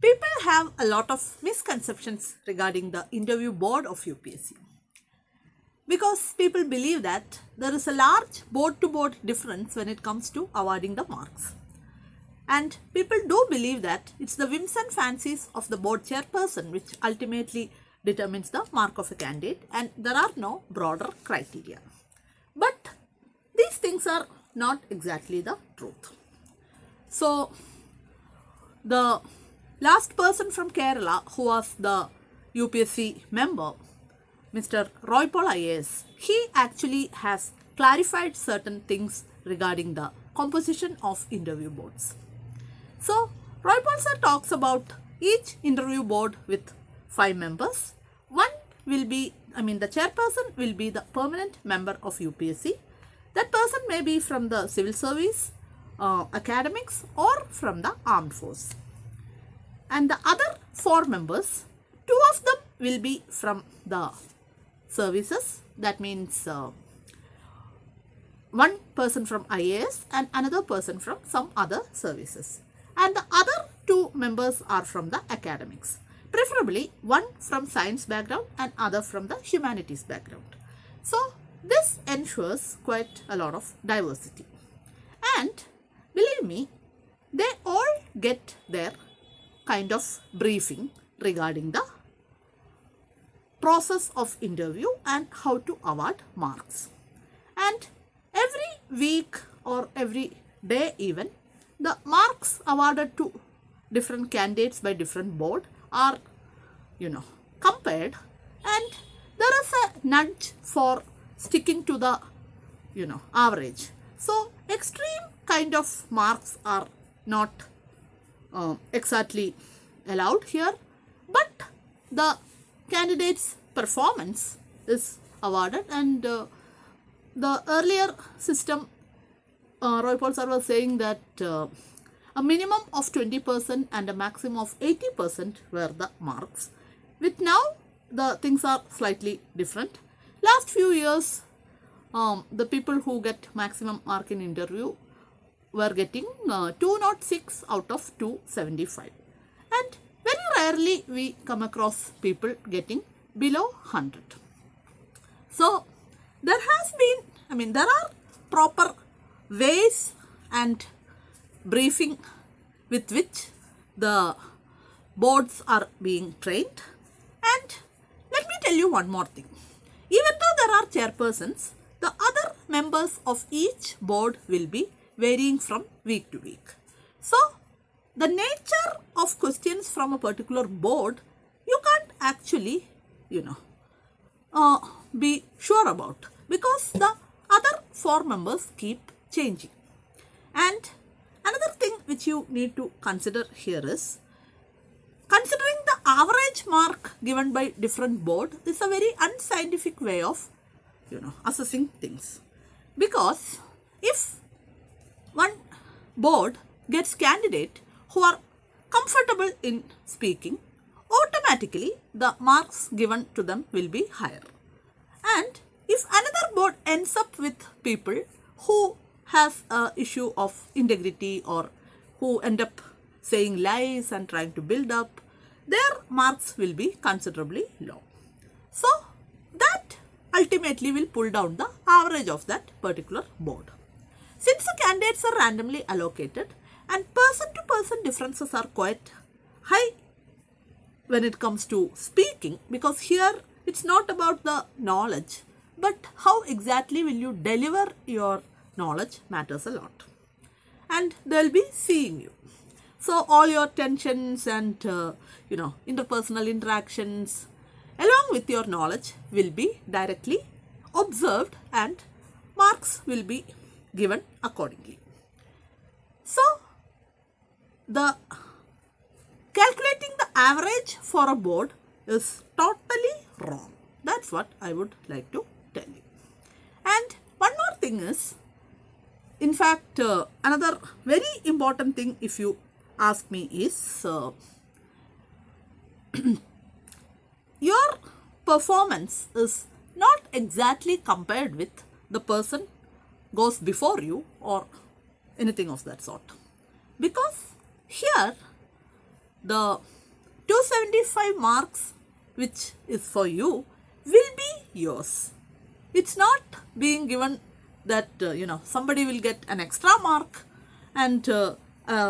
People have a lot of misconceptions regarding the interview board of UPSC because people believe that there is a large board to board difference when it comes to awarding the marks. And people do believe that it's the whims and fancies of the board chairperson which ultimately determines the mark of a candidate, and there are no broader criteria. But these things are not exactly the truth. So, the last person from Kerala who was the UPSC member, Mr. Roy Paul IAS, he actually has clarified certain things regarding the composition of interview boards. So, Roy Paul sir talks about each interview board with 5 members. One will be, the chairperson will be the permanent member of UPSC. That person may be from the civil service, academics, or from the armed force. And the other 4 members, 2 of them will be from the services. That means one person from IAS and another person from some other services. And the other 2 members are from the academics. Preferably one from science background and other from the humanities background. So this ensures quite a lot of diversity. And believe me, they all get their kind of briefing regarding the process of interview and how to award marks. And every week or every day even, the marks awarded to different candidates by different board are, compared, and there is a nudge for sticking to the, average. So, extreme kind of marks are not exactly allowed here, but the candidate's performance is awarded, and the earlier system, Roy Paul sir was saying that a minimum of 20% and a maximum of 80% were the marks. With now, the things are slightly different. Last few years, the people who get maximum mark in interview were getting 206 out of 275. And very rarely we come across people getting below 100. So, there has been, there are proper ways and briefing with which the boards are being trained. And let me tell you one more thing. Even though there are chairpersons, the other members of each board will be varying from week to week. So, the nature of questions from a particular board, you can't actually, be sure about, because the other 4 members keep changing. And another thing which you need to consider here is, considering the average mark given by different board is a very unscientific way of, assessing things. Because if one board gets candidate who are comfortable in speaking, automatically the marks given to them will be higher. And if another board ends up with people who has a issue of integrity or who end up saying lies and trying to build up, their marks will be considerably low. So that ultimately will pull down the average of that particular board. Since the candidates are randomly allocated and person to person differences are quite high when it comes to speaking, because here it's not about the knowledge, but how exactly will you deliver your knowledge matters a lot. And they'll be seeing you. So all your tensions and, interpersonal interactions along with your knowledge will be directly observed and marks will be given accordingly. So, the calculating the average for a board is totally wrong. That's what I would like to tell you. And one more thing is, in fact, another very important thing if you ask me is, your performance is not exactly compared with the person goes before you or anything of that sort. Because here the 275 marks which is for you will be yours. It's not being given that somebody will get an extra mark and a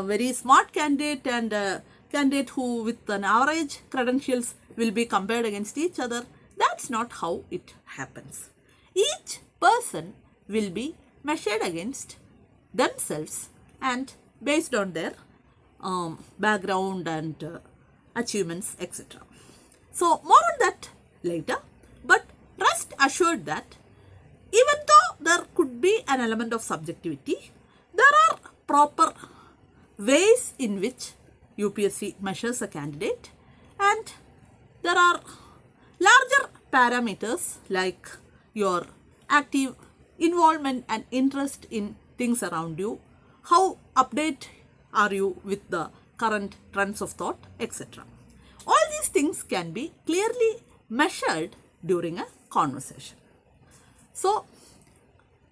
very smart candidate and a candidate who with an average credentials will be compared against each other. That's not how it happens. Each person will be measured against themselves and based on their background and achievements, etc. So more on that later, but rest assured that even though there could be an element of subjectivity, there are proper ways in which UPSC measures a candidate, and there are larger parameters like your active involvement and interest in things around you, how update are you with the current trends of thought, etc. All these things can be clearly measured during a conversation. So,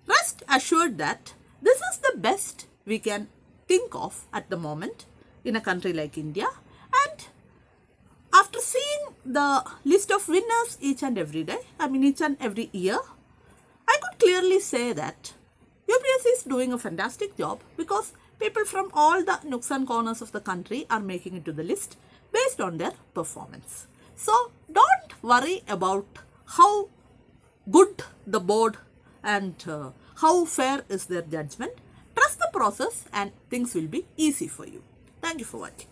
rest assured that this is the best we can think of at the moment in a country like India, and after seeing the list of winners each and every day, each and every year, I could clearly say that UPSC is doing a fantastic job because people from all the nooks and corners of the country are making it to the list based on their performance. So don't worry about how good the board and how fair is their judgment. Trust the process and things will be easy for you. Thank you for watching.